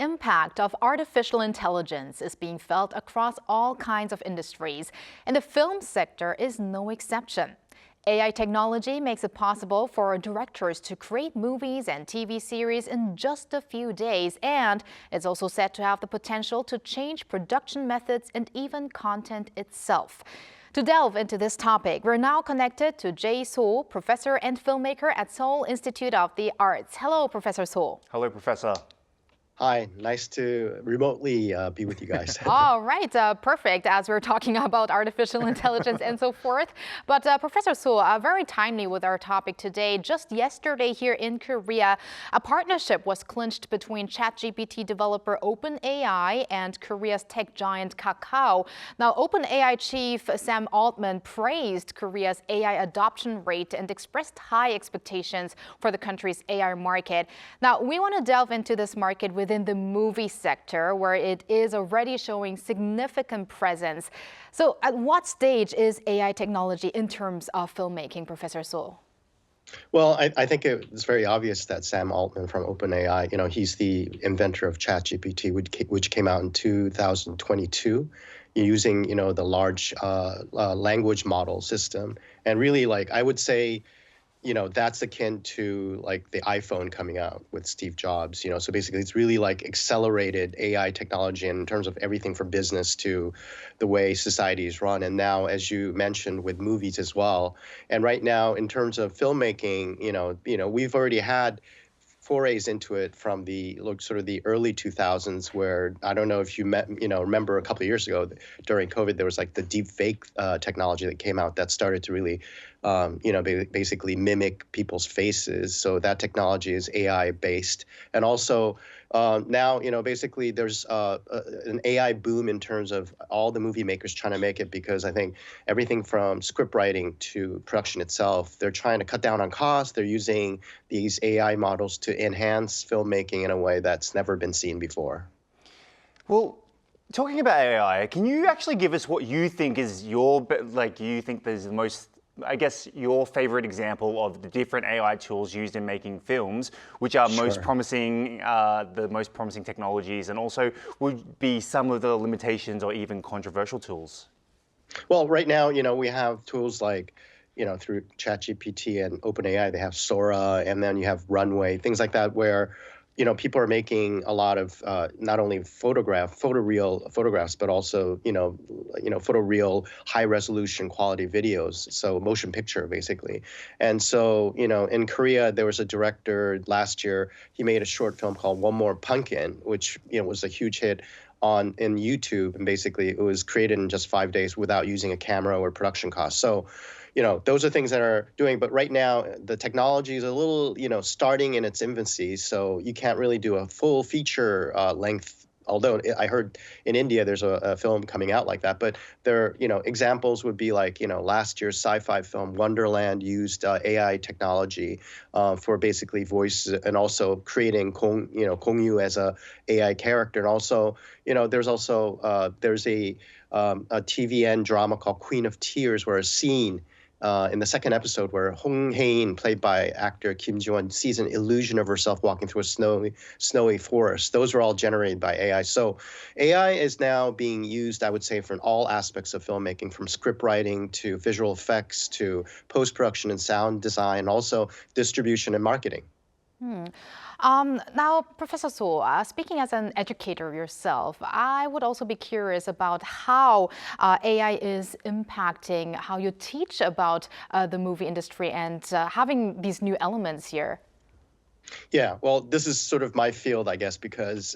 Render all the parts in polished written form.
impact of artificial intelligence is being felt across all kinds of industries, and the film sector is no exception. AI technology makes it possible for directors to create movies and TV series in just a few days, and it's also said to have the potential to change production methods and even content itself. To delve into this topic, we're now connected to Jae Soh, professor and filmmaker at Seoul Institute of the Arts. Hello, Professor Soh. Hello, Professor. Hi, nice to remotely be with you guys. All right, perfect, as we're talking about artificial intelligence and so forth. But Professor Soh, very timely with our topic today. Just yesterday here in Korea, a partnership was clinched between Chat GPT developer OpenAI and Korea's tech giant Kakao. Now, OpenAI chief Sam Altman praised Korea's AI adoption rate and expressed high expectations for the country's AI market. Now, we want to delve into this market within the movie sector, where it is already showing significant presence. So at what stage is AI technology in terms of filmmaking, Professor Soh? Well, I think it's very obvious that Sam Altman from OpenAI, he's the inventor of Chat GPT, which came out in 2022, using, the large language model system. And really, I would say, that's akin to the iPhone coming out with Steve Jobs, so basically it's really accelerated AI technology in terms of everything from business to the way society is run. And now, as you mentioned, with movies as well. And right now, in terms of filmmaking, we've already had forays into it from the sort of the early 2000s, where I don't know if you remember a couple of years ago during COVID, there was the deep fake technology that came out that started to really basically mimic people's faces. So that technology is AI based. And also now, basically there's an AI boom in terms of all the movie makers trying to make it, because I think everything from script writing to production itself, they're trying to cut down on costs. They're using these AI models to enhance filmmaking in a way that's never been seen before. Well, talking about AI, can you actually give us what you think is you think there's the most, I guess, your favorite example of the different AI tools used in making films, which are most promising, the most promising technologies, and also would be some of the limitations or even controversial tools? Well, right now, we have tools through ChatGPT and OpenAI, they have Sora, and then you have Runway, things like that, where people are making a lot of not only photoreal photographs, but also photoreal high resolution quality videos. So motion picture basically. And so in Korea there was a director last year. He made a short film called One More Pumpkin, which was a huge hit in YouTube, and basically it was created in just 5 days without using a camera or production costs. So those are things that are doing, but right now the technology is a little, starting in its infancy, so you can't really do a full feature length. Although I heard in India there's a film coming out like that, but there, examples would be last year's sci-fi film Wonderland used AI technology for basically voice, and also creating Kong-yu as a AI character, and also there's a TVN drama called Queen of Tears, where a scene in the second episode where Hong Hae-in, played by actor Kim Ji-won, sees an illusion of herself walking through a snowy forest. Those were all generated by AI. So AI is now being used, I would say, for all aspects of filmmaking, from script writing to visual effects to post-production and sound design, and also distribution and marketing. Now, Professor Soh, speaking as an educator yourself, I would also be curious about how AI is impacting how you teach about the movie industry and having these new elements here. Yeah, well, this is sort of my field, I guess, because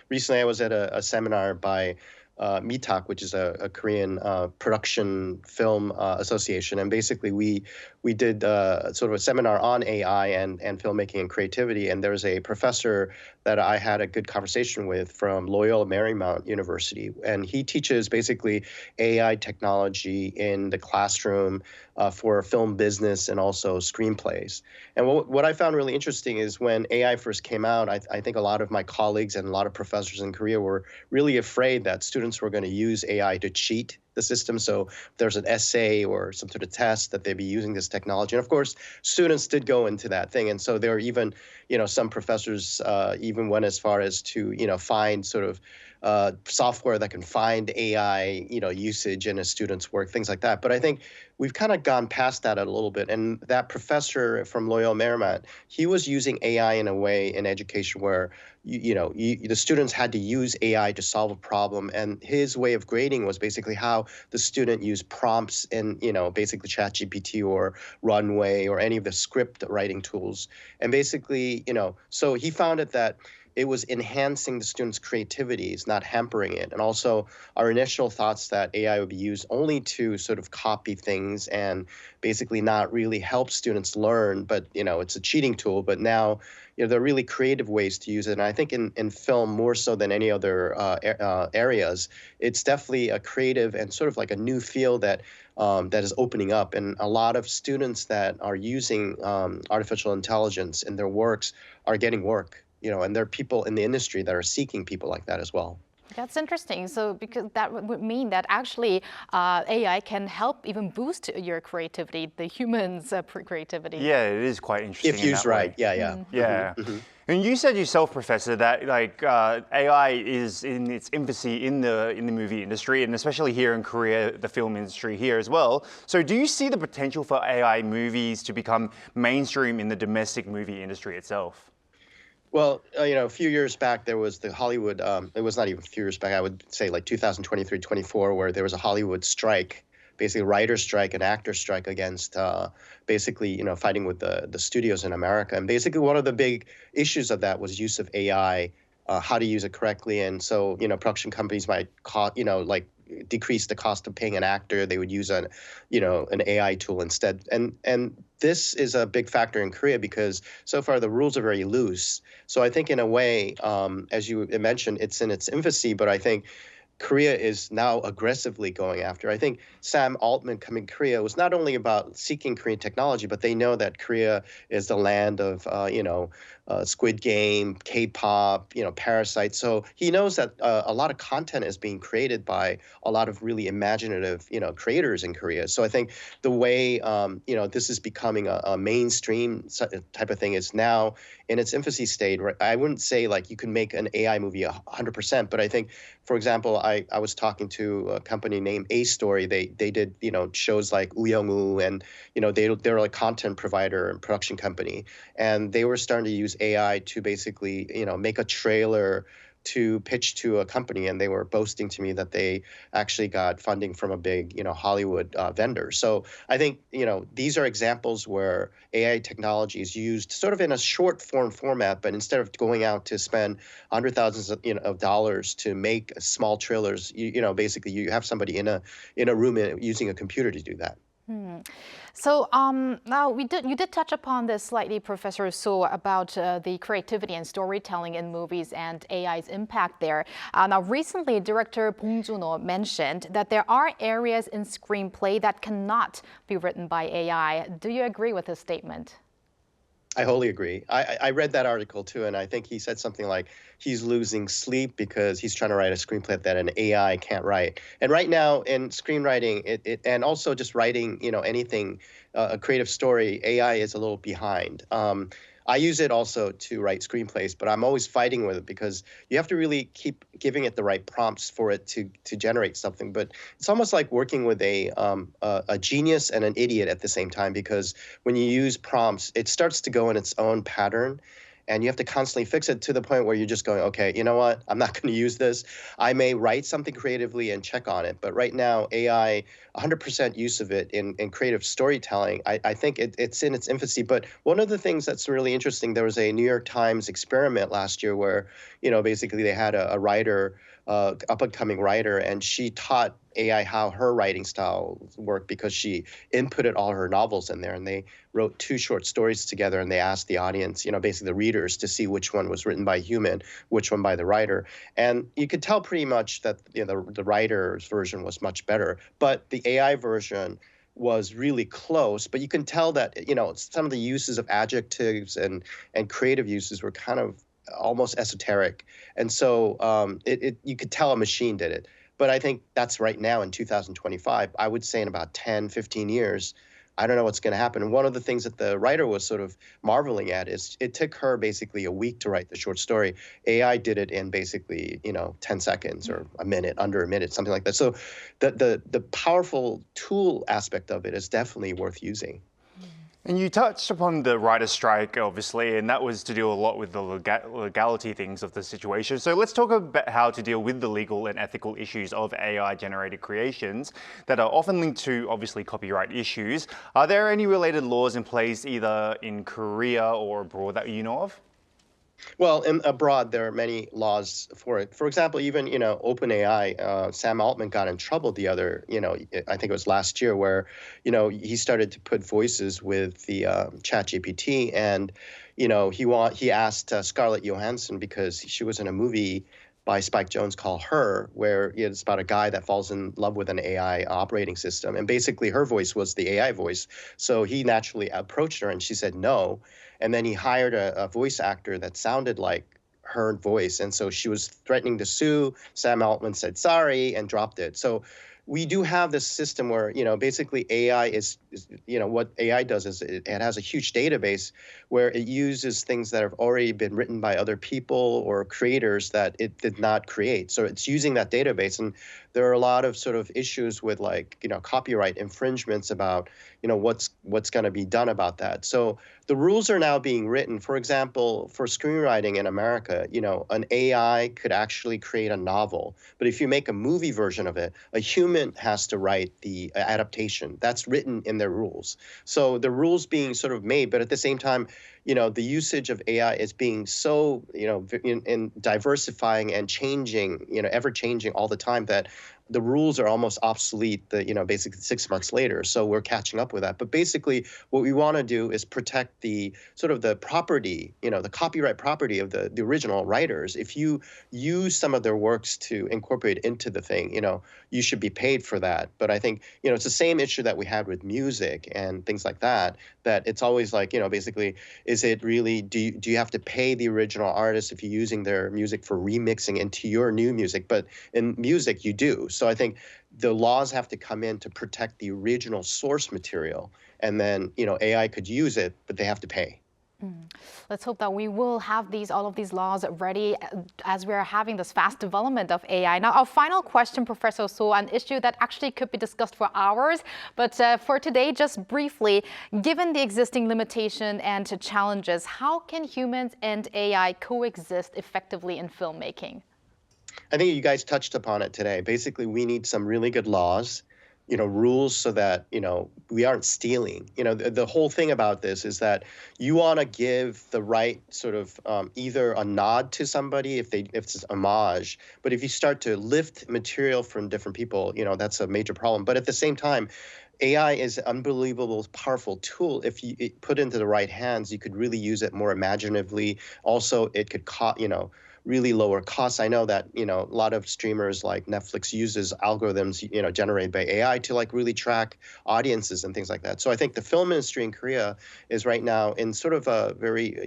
recently I was at a seminar by Mitak, which is a Korean production film association, and basically we did sort of a seminar on AI and filmmaking and creativity. And there's a professor that I had a good conversation with from Loyola Marymount University, and he teaches basically AI technology in the classroom for film business and also screenplays. And what I found really interesting is when AI first came out, I think a lot of my colleagues and a lot of professors in Korea were really afraid that students were going to use AI to cheat the the system. So if there's an essay or some sort of test that they'd be using this technology. And of course, students did go into that thing. And so there are even, some professors even went as far as to, find sort of software that can find AI, usage in a student's work, things like that. But I think we've kind of gone past that a little bit. And that professor from Loyola Marymount, he was using AI in a way in education where, the students had to use AI to solve a problem. And his way of grading was basically how the student used prompts in, basically Chat GPT or Runway or any of the script writing tools. And basically, so he found that it was enhancing the students' creativities, not hampering it. And also our initial thoughts that AI would be used only to sort of copy things and basically not really help students learn, but it's a cheating tool. But now there are really creative ways to use it. And I think in film, more so than any other areas, it's definitely a creative and sort of like a new field that is opening up. And a lot of students that are using artificial intelligence in their works are getting work. And there are people in the industry that are seeking people like that as well. That's interesting. So because that would mean that actually AI can help even boost your creativity, the human's creativity. Yeah, it is quite interesting. If used right, yeah. Yeah. Mm-hmm. And you said yourself, Professor, that AI is in its infancy in the movie industry, and especially here in Korea, the film industry here as well. So do you see the potential for AI movies to become mainstream in the domestic movie industry itself? Well, a few years back, there was the Hollywood, it was not even a few years back, I would say like 2023, 24, where there was a Hollywood strike, basically writer's strike and actor strike against basically, fighting with the studios in America. And basically one of the big issues of that was use of AI, how to use it correctly. And so, production companies might, decrease the cost of paying an actor. They would use an AI tool instead. And this is a big factor in Korea because so far the rules are very loose. So I think in a way, as you mentioned, it's in its infancy, but I think Korea is now aggressively going after. I think Sam Altman coming to Korea was not only about seeking Korean technology, but they know that Korea is the land of, Squid Game, K-pop, Parasite. So he knows that a lot of content is being created by a lot of really imaginative, creators in Korea. So I think the way, this is becoming a mainstream type of thing is now in its infancy stage. Right? I wouldn't say like you can make an AI movie 100%, but I think, for example, I was talking to a company named A Story. They did, shows like Uyong-woo and, they're a content provider and production company. And they were starting to use AI to basically, make a trailer to pitch to a company, and they were boasting to me that they actually got funding from a big, Hollywood vendor. So I think, these are examples where AI technology is used sort of in a short form format, but instead of going out to spend hundred thousands of dollars to make small trailers, basically you have somebody in a room using a computer to do that. So now you did touch upon this slightly, Professor Soh, about the creativity and storytelling in movies and AI's impact there. Now recently, director Bong Joon-ho mentioned that there are areas in screenplay that cannot be written by AI. Do you agree with his statement? I wholly agree. I read that article too, and I think he said something like he's losing sleep because he's trying to write a screenplay that an AI can't write. And right now in screenwriting, and also just writing, anything, a creative story, AI is a little behind. I use it also to write screenplays, but I'm always fighting with it because you have to really keep giving it the right prompts for it to generate something. But it's almost like working with a genius and an idiot at the same time, because when you use prompts, it starts to go in its own pattern. And you have to constantly fix it to the point where you're just going, okay, you know what? I'm not going to use this. I may write something creatively and check on it. But right now, AI, 100% use of it in creative storytelling, I think it's in its infancy. But one of the things that's really interesting, there was a New York Times experiment last year where, basically they had a writer, up-and-coming writer, and she taught AI how her writing style worked because she inputted all her novels in there, and they wrote 2 short stories together, and they asked the audience, basically the readers, to see which one was written by a human, which one by the writer. And you could tell pretty much that the writer's version was much better, but the AI version was really close. But you can tell that, some of the uses of adjectives and creative uses were kind of almost esoteric. And so you could tell a machine did it. But I think that's right now in 2025. I would say in about 10, 15 years, I don't know what's going to happen. And one of the things that the writer was sort of marveling at is it took her basically a week to write the short story. AI did it in basically, 10 seconds or a minute, under a minute, something like that. So the powerful tool aspect of it is definitely worth using. And you touched upon the writer's strike, obviously, and that was to deal a lot with the legality things of the situation. So let's talk about how to deal with the legal and ethical issues of AI-generated creations that are often linked to, obviously, copyright issues. Are there any related laws in place either in Korea or abroad that you know of? Well, abroad, there are many laws for it. For example, even, OpenAI, Sam Altman got in trouble the other, I think it was last year where, he started to put voices with the Chat GPT and, he asked Scarlett Johansson because she was in a movie by Spike Jonze called Her, where it's about a guy that falls in love with an AI operating system. And basically her voice was the AI voice. So he naturally approached her and she said no. And then he hired a voice actor that sounded like her voice. And so she was threatening to sue. Sam Altman said sorry and dropped it. So we do have this system where, basically AI is what AI does is it has a huge database where it uses things that have already been written by other people or creators that it did not create. So it's using that database. And there are a lot of sort of issues with copyright infringements about, what's going to be done about that. So the rules are now being written. For example, for screenwriting in America, an AI could actually create a novel. But if you make a movie version of it, a human has to write the adaptation. That's written in their rules. So the rules being sort of made, but at the same time, the usage of AI is being so, in diversifying and changing, ever changing all the time that the rules are almost obsolete, basically 6 months later. So we're catching up with that. But basically, what we want to do is protect the sort of the property, the copyright property of the original writers. If you use some of their works to incorporate into the thing, you should be paid for that. But I think, it's the same issue that we had with music and things like that, that it's always like, basically, is it really, do you have to pay the original artist if you're using their music for remixing into your new music? But in music, you do. So I think the laws have to come in to protect the original source material. And then, AI could use it, but they have to pay. Let's hope that we will have all of these laws ready as we're having this fast development of AI. Now, our final question, Professor Soh, an issue that actually could be discussed for hours, but for today, just briefly, given the existing limitation and challenges, how can humans and AI coexist effectively in filmmaking? I think you guys touched upon it today. Basically, we need some really good laws, rules so that, we aren't stealing. The whole thing about this is that you want to give the right sort of either a nod to somebody if it's homage, but if you start to lift material from different people, that's a major problem. But at the same time, AI is an unbelievable, powerful tool. If you put into the right hands, you could really use it more imaginatively. Also, it could, really lower costs. I know that, a lot of streamers like Netflix uses algorithms, generated by AI to really track audiences and things like that. So I think the film industry in Korea is right now in sort of a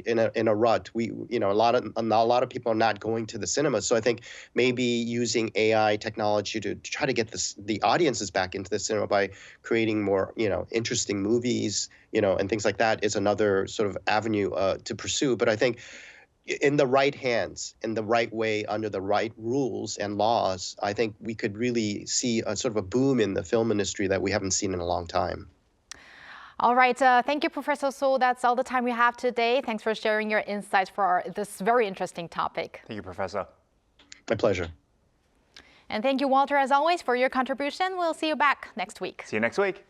in a rut. We, a lot of people are not going to the cinema. So I think maybe using AI technology to try to get the audiences back into the cinema by creating more, interesting movies, and things like that is another sort of avenue to pursue. But I think in the right hands, in the right way, under the right rules and laws, I think we could really see a sort of a boom in the film industry that we haven't seen in a long time. All right. Thank you, Professor Soh. That's all the time we have today. Thanks for sharing your insights for this very interesting topic. Thank you, Professor. My pleasure. And thank you, Walter, as always, for your contribution. We'll see you back next week. See you next week.